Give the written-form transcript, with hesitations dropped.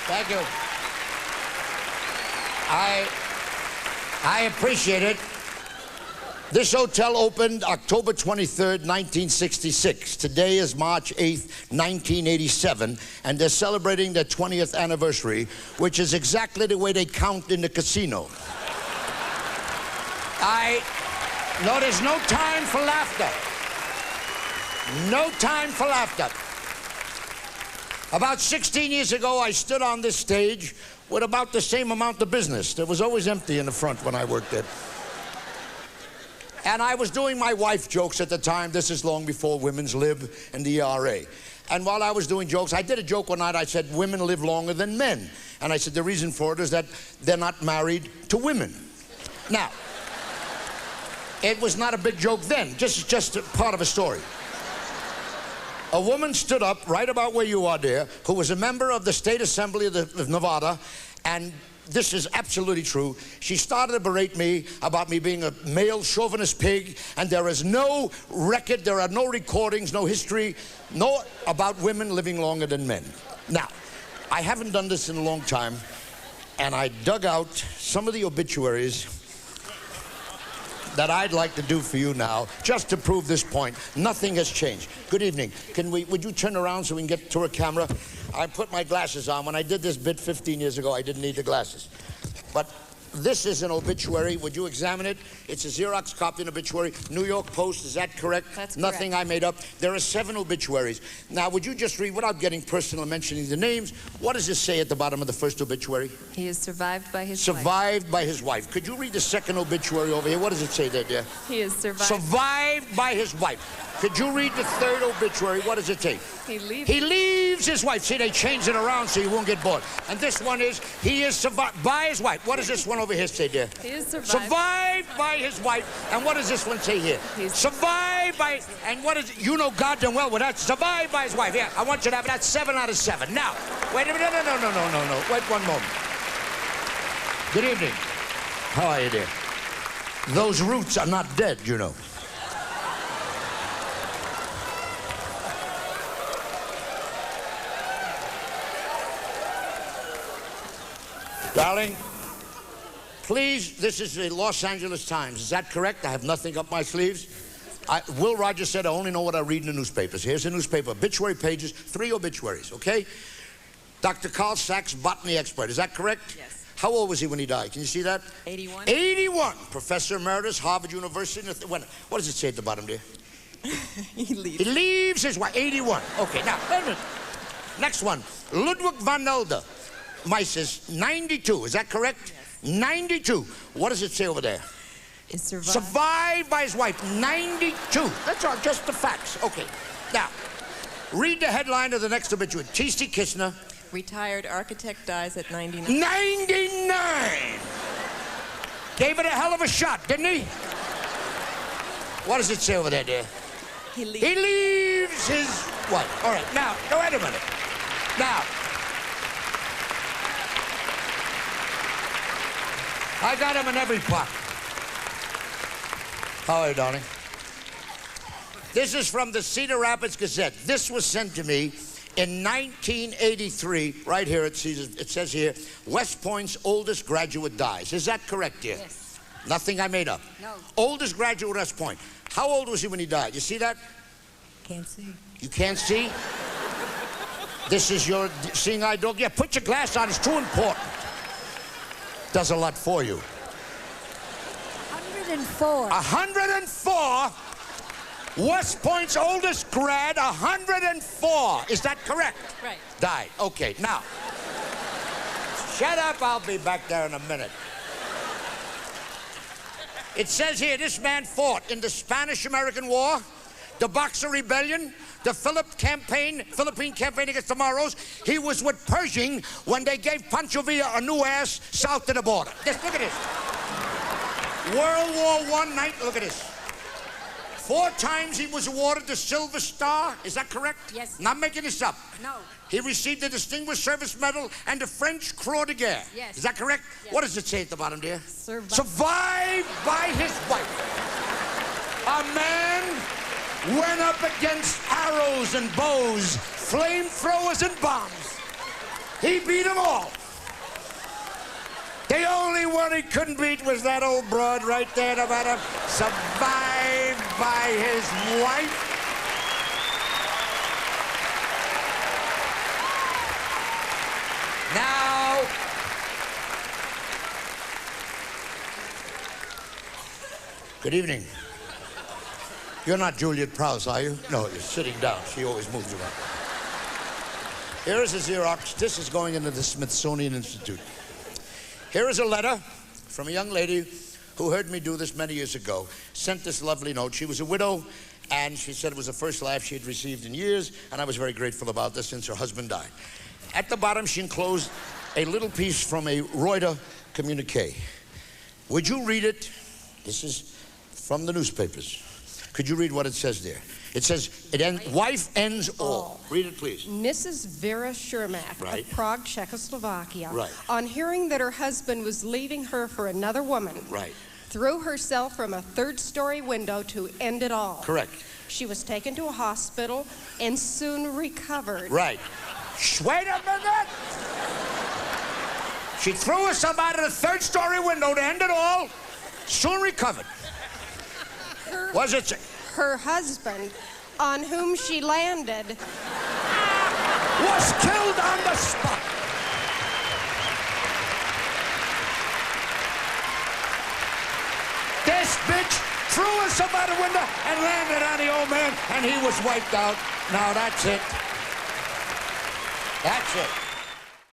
Thank you. I appreciate it. This hotel opened October 23rd, 1966. Today is March 8th, 1987, and they're celebrating their 20th anniversary, which is exactly the way they count in the casino. No, there's no time for laughter. No time for laughter. About 16 years ago, I stood on this stage with about the same amount of business. It was always empty in the front when I worked there. And I was doing my wife jokes at the time. This is long before women's lib and the ERA. And while I was doing jokes, I did a joke one night. I said, women live longer than men. And I said, the reason for it is that they're not married to women. Now, it was not a big joke then, just a part of a story. A woman stood up right about where you are there, who was a member of the State Assembly of Nevada, and this is absolutely true. She started to berate me about me being a male chauvinist pig, and there is no record, there are no recordings, no history, no about women living longer than men. Now, I haven't done this in a long time, and I dug out some of the obituaries that I'd like to do for you now, just to prove this point. Nothing has changed. Good evening. Would you turn around so we can get to a camera? I put my glasses on. When I did this bit 15 years ago, I didn't need the glasses. But this is an obituary. Would you examine it? It's a Xerox copy of an obituary. New York Post, is that correct? That's correct. Nothing I made up. There are 7 obituaries. Now, would you just read, without getting personal and mentioning the names, what does it say at the bottom of the first obituary? He is survived by his wife. Survived by his wife. Could you read the second obituary over here? What does it say there, dear? He is survived. Survived by his wife. Could you read the third obituary? What does it say? He leaves his wife. See, they changed it around so you won't get bored. And this one is, he is survived by his wife. What does this one over here say, dear? He is survived. Survived by his wife. And what does this one say here? Survived by, and what is, you know goddamn well what that's, survived by his wife. Yeah, I want you to have it. That's 7 out of 7. Now, wait a minute. No. Wait one moment. Good evening. How are you, dear? Those roots are not dead, you know. Darling, please, this is the Los Angeles Times. Is that correct? I have nothing up my sleeves. Will Rogers said I only know what I read in the newspapers. Here's the newspaper. Obituary pages, 3 obituaries, okay? Dr. Carl Sachs, botany expert. Is that correct? Yes. How old was he when he died? Can you see that? 81. 81. Professor Emeritus, Harvard University. What does it say at the bottom, dear? He leaves. He leaves his wife. 81. Okay, now, wait a minute. Next one. Ludwig van Helder. Mises, 92. Is that correct? Yes. 92. What does it say over there? Is survived. Survived by his wife. 92. That's all, just the facts. Okay. Now, read the headline of the next obituary. T.C. Kistner. Retired architect dies at 99. 99! Gave it a hell of a shot, didn't he? What does it say over there, dear? He leaves. He leaves his wife. All right, now, wait a minute. Now, I got him in every pocket. How are you, darling? This is from the Cedar Rapids Gazette. This was sent to me in 1983. Right here, it says here, West Point's oldest graduate dies. Is that correct, dear? Yes. Nothing I made up. No. Oldest graduate at West Point. How old was he when he died? You see that? Can't see. You can't see? This is your seeing eye dog? Yeah, put your glass on. It's too important. Does a lot for you. 104. 104. West Point's oldest grad, 104. Is that correct? Right. Died. Okay, now. Shut up, I'll be back there in a minute. It says here, this man fought in the Spanish-American War, the Boxer Rebellion, the Philippine campaign against the Moros. He was with Pershing when they gave Pancho Villa a new ass south of the border. Just look at this. World War I night, look at this. 4 times he was awarded the Silver Star. Is that correct? Yes. Not making this up. No. He received the Distinguished Service Medal and the French Croix de Guerre. Yes. Is that correct? Yes. What does it say at the bottom, dear? Survived by his wife. A man went up against arrows and bows, flamethrowers and bombs. He beat them all. The only one he couldn't beat was that old broad right there, no matter, survived by his wife. Now, good evening. You're not Juliet Prowse, are you? No, you're sitting down. She always moves around. Here is a Xerox. This is going into the Smithsonian Institute. Here is a letter from a young lady who heard me do this many years ago, sent this lovely note. She was a widow, and she said it was the first laugh she had received in years, and I was very grateful about this since her husband died. At the bottom, she enclosed a little piece from a Reuters communique. Would you read it? This is from the newspapers. Could you read what it says there? It says, wife ends all. Read it, please. Mrs. Vera Shermak Right. of Prague, Czechoslovakia, Right. on hearing that her husband was leaving her for another woman, Right. threw herself from a third-story window to end it all. Correct. She was taken to a hospital and soon recovered. Right. Wait a minute! She threw herself out of the third-story window to end it all, soon recovered. What does it say? Her husband, on whom she landed, Was killed on the spot. This bitch threw herself out the window and landed on the old man, and he was wiped out. Now that's it. That's it.